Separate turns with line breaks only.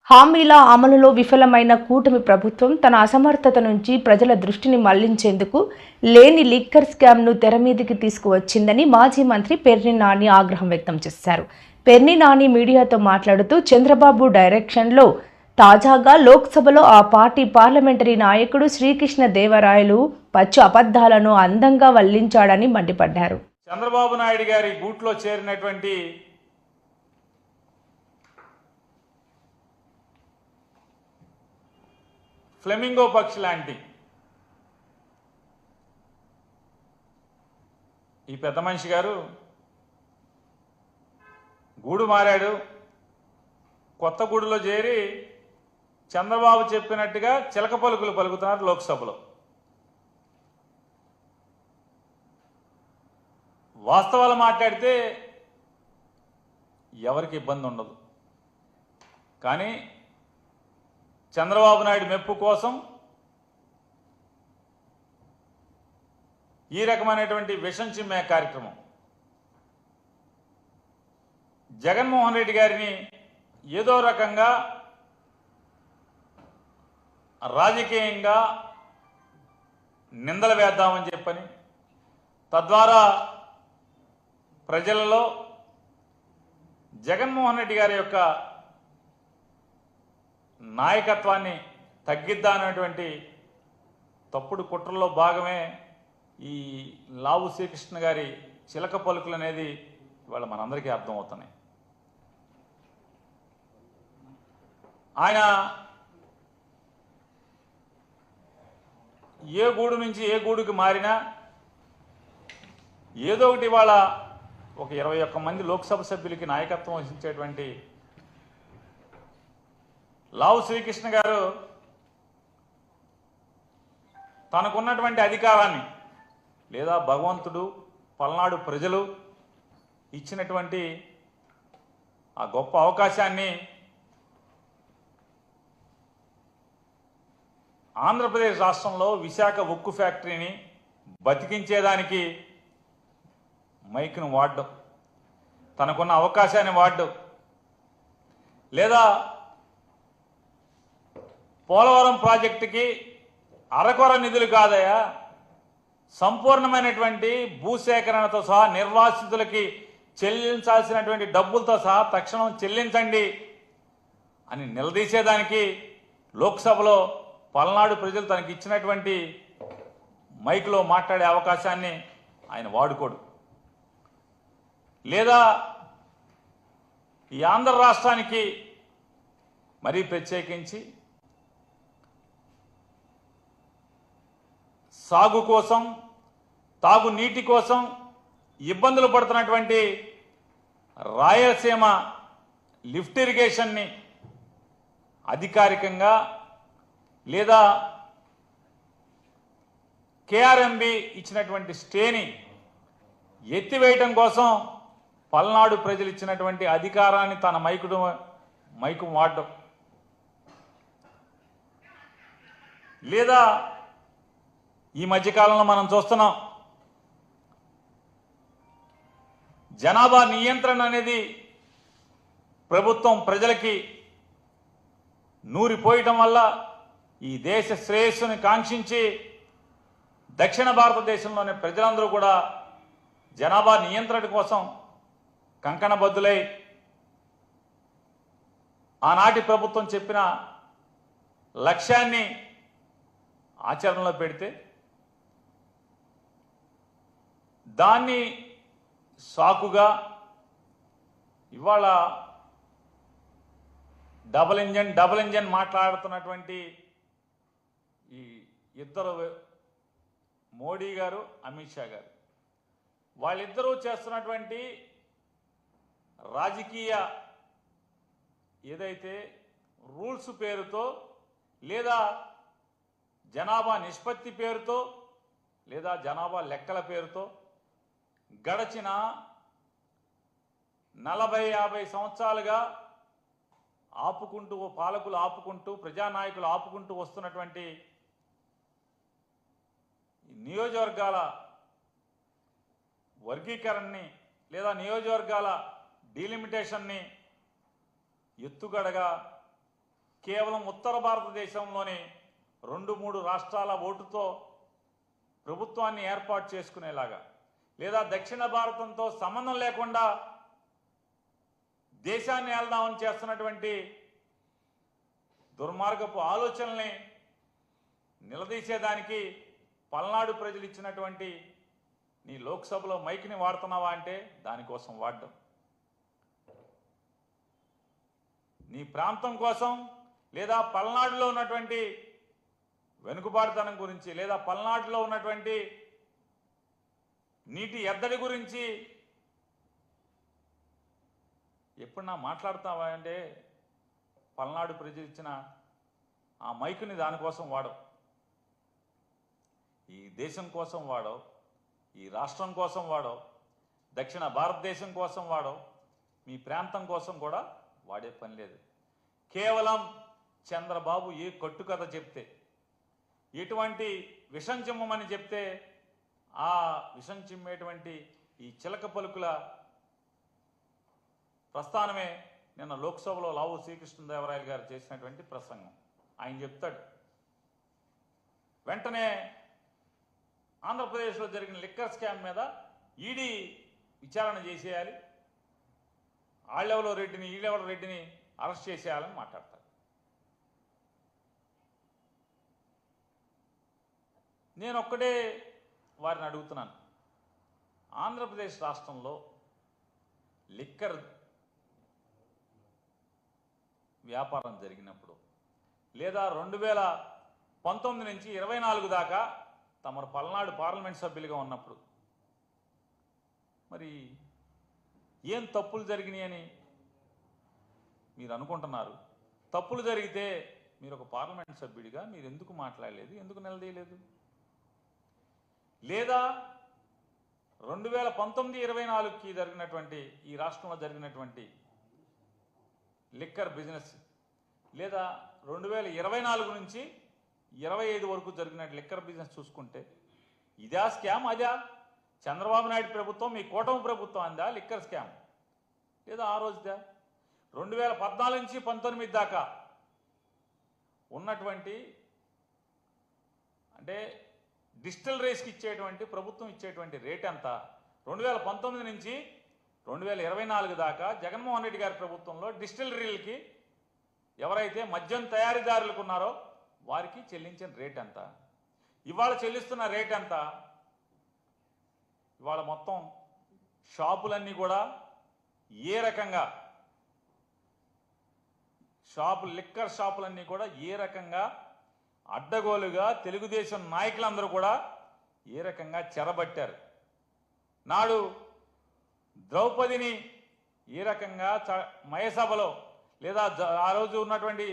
హామీల అమలులో విఫలమైన కూటమి ప్రభుత్వం తన అసమర్థత నుంచి ప్రజల దృష్టిని మళ్లించేందుకు లేని లిక్కర్ స్కామ్ను తెరమీదికి తీసుకువచ్చిందని మాజీ మంత్రి పెర్ని నాని ఆగ్రహం వ్యక్తం చేశారు. పెర్ని నాని మీడియాతో మాట్లాడుతూ చంద్రబాబు డైరెక్షన్లో తాజాగా లోక్సభలో ఆ పార్టీ పార్లమెంటరీ నాయకుడు శ్రీకృష్ణ దేవరాయలు పచ్చి అబద్ధాలను అందంగా వల్లించాడని మండిపడ్డారు.
చంద్రబాబు నాయుడు గారి గూట్లో చేరినటువంటి ఫ్లెమింగో పక్షి లాంటి ఈ పెద్ద మనిషి గారు గూడు మారాడు. కొత్త గూడులో చేరి చంద్రబాబు చెప్పినట్టుగా చిలక పలుకులు పలుకుతున్నారు లోక్సభలో. వాస్తవాలు మాట్లాడితే ఎవరికి ఇబ్బంది ఉండదు, కానీ చంద్రబాబు నాయుడు మెప్పు కోసం ఈ రకమైనటువంటి విషం చిమ్మే కార్యక్రమం జగన్మోహన్ రెడ్డి గారిని ఏదో రకంగా రాజకీయంగా నిందలు వేద్దామని చెప్పని, తద్వారా ప్రజలలో జగన్మోహన్ రెడ్డి గారి యొక్క నాయకత్వాన్ని తగ్గిద్దామనేటువంటి తప్పుడు కుట్రలో భాగమే ఈ లావు శ్రీకృష్ణ గారి చిలక పలుకులు అనేది ఇవాళ మనందరికీ అర్థమవుతున్నాయి. ఆయన ఏ గూడు నుంచి ఏ గూడుకి మారినా ఏదో ఒకటి ఇవాళ ఒక 21 మంది లోక్సభ సభ్యులకి నాయకత్వం వహించేటువంటి లావు శ్రీకృష్ణ గారు తనకున్నటువంటి అధికారాన్ని లేదా భగవంతుడు పల్నాడు ప్రజలు ఇచ్చినటువంటి ఆ గొప్ప అవకాశాన్ని ఆంధ్రప్రదేశ్ రాష్ట్రంలో విశాఖ ఉక్కు ఫ్యాక్టరీని బతికించేదానికి మైక్ను వాడడం, తనకున్న అవకాశాన్ని వాడడం, లేదా పోలవరం ప్రాజెక్టుకి అరకొర నిధులు కాదయా, సంపూర్ణమైనటువంటి భూసేకరణతో సహా నిర్వాసితులకి చెల్లించాల్సినటువంటి డబ్బులతో సహా తక్షణం చెల్లించండి అని నిలదీసేదానికి లోక్సభలో పల్నాడు ప్రజలు తనకి ఇచ్చినటువంటి మైక్లో మాట్లాడే అవకాశాన్ని ఆయన వాడుకోడు. లేదా ఈ ఆంధ్ర రాష్ట్రానికి మరీ ప్రత్యేకించి సాగు కోసం, తాగునీటి కోసం ఇబ్బందులు పడుతున్నటువంటి రాయలసీమ లిఫ్ట్ ఇరిగేషన్ని అధికారికంగా లేదా కేఆర్ఎంబి ఇచ్చినటువంటి స్టేని ఎత్తివేయటం కోసం పల్నాడు ప్రజలు ఇచ్చినటువంటి అధికారాన్ని తన మైకు వాడడం, లేదా ఈ మధ్యకాలంలో మనం చూస్తున్నాం జనాభా నియంత్రణ అనేది ప్రభుత్వం ప్రజలకి నూరిపోయటం వల్ల ఈ దేశ శ్రేయస్సుని కాంక్షించి దక్షిణ భారతదేశంలోని ప్రజలందరూ కూడా జనాభా నియంత్రణ కోసం కంకణబద్దులై ఆనాటి ప్రభుత్వం చెప్పిన లక్ష్యాన్ని ఆచరణలో పెడితే దాన్ని సాకుగా ఇవాళ డబుల్ ఇంజన్ మాట్లాడుతున్నటువంటి ఈ ఇద్దరు మోడీ గారు, అమిత్ షా గారు, వాళ్ళిద్దరూ చేస్తున్నటువంటి రాజకీయ ఏదైతే రూల్స్ పేరుతో లేదా జనాభా నిష్పత్తి పేరుతో లేదా జనాభా లెక్కల పేరుతో గడచిన 40-50 సంవత్సరాలుగా పాలకులు ఆపుకుంటూ ప్రజానాయకులు ఆపుకుంటూ వస్తున్నటువంటి నియోజకవర్గాల వర్గీకరణని లేదా నియోజకవర్గాల డీలిమిటేషన్ని ఎత్తుగడగా కేవలం ఉత్తర భారతదేశంలోని 2-3 రాష్ట్రాల ఓటుతో ప్రభుత్వాన్ని ఏర్పాటు చేసుకునేలాగా, లేదా దక్షిణ భారతంతో సంబంధం లేకుండా దేశాన్ని ఏల్దామని చేస్తున్నటువంటి దుర్మార్గపు ఆలోచనల్ని నిలదీసేదానికి పల్నాడు ప్రజలు ఇచ్చినటువంటి నీ లోక్సభలో మైక్ని వాడుతున్నావా అంటే దానికోసం వాడడం, నీ ప్రాంతం కోసం లేదా పల్నాడులో ఉన్నటువంటి వెనుకబాటుతనం గురించి లేదా పల్నాడులో ఉన్నటువంటి నీటి ఎద్దడి గురించి ఎప్పుడన్నా మాట్లాడతావా అంటే పల్నాడు ప్రజలు ఇచ్చిన ఆ మైకుని దానికోసం వాడవు, ఈ దేశం కోసం వాడవు, ఈ రాష్ట్రం కోసం వాడవు, దక్షిణ భారతదేశం కోసం వాడవు, మీ ప్రాంతం కోసం కూడా వాడే పని లేదు. కేవలం చంద్రబాబు ఏ కట్టుకథ చెప్తే, ఎటువంటి విషం చిమ్మమని చెప్తే ఆ విషం చిమ్మేటువంటి ఈ చిలక పలుకుల ప్రస్థానమే నిన్న లోక్సభలో లావు శ్రీకృష్ణదేవరాయలు గారు చేసినటువంటి ప్రసంగం. ఆయన చెప్తాడు, వెంటనే ఆంధ్రప్రదేశ్లో జరిగిన లిక్కర్ స్కామ్ మీద ఈడీ విచారణ చేసేయాలి, ఆళ్ళెవలో రెడ్డిని ఈళ్ళెవల రెడ్డిని అరెస్ట్ చేసేయాలని మాట్లాడతాడు. నేను ఒక్కడే వారిని అడుగుతున్నాను, ఆంధ్రప్రదేశ్ రాష్ట్రంలో లిక్కర్ వ్యాపారం జరిగినప్పుడు లేదా 2019 నుంచి 24 దాకా తమరు పల్నాడు పార్లమెంట్ సభ్యులుగా ఉన్నప్పుడు మరి ఏం తప్పులు జరిగినాయని మీరు అనుకుంటున్నారు? తప్పులు జరిగితే మీరు ఒక పార్లమెంట్ సభ్యుడిగా మీరు ఎందుకు మాట్లాడలేదు, ఎందుకు నిలదీయలేదు? లేదా 2019-24కి జరిగినటువంటి ఈ రాష్ట్రంలో జరిగినటువంటి లిక్కర్ బిజినెస్, లేదా 2024 నుంచి 25 వరకు జరిగిన లిక్కర్ బిజినెస్ చూసుకుంటే ఇదా స్కామ్? అదా చంద్రబాబు నాయుడు ప్రభుత్వం, మీ కూటమి ప్రభుత్వం అందా లిక్కర్ స్కామ్? లేదా ఆ రోజుదా? 2014 నుంచి 19 దాకా ఉన్నటువంటి అంటే డిస్టిలరీస్కి ఇచ్చేటువంటి ప్రభుత్వం ఇచ్చేటువంటి రేట్ ఎంత? 2019 నుంచి 2024 దాకా జగన్మోహన్ రెడ్డి గారి ప్రభుత్వంలో డిస్టిలరీలకి ఎవరైతే మద్యం తయారీదారులకు ఉన్నారో వారికి చెల్లించిన రేట్ ఎంత? ఇవాళ చెల్లిస్తున్న రేట్ ఎంత? ఇవాళ మొత్తం షాపులన్నీ కూడా ఏ రకంగా లిక్కర్ షాపులన్నీ కూడా ఏ రకంగా అడ్డగోలుగా తెలుగుదేశం నాయకులందరూ కూడా ఏ రకంగా చెరబట్టారు. నాడు ద్రౌపదిని ఏ రకంగా మయసభలో లేదా ఆ రోజు ఉన్నటువంటి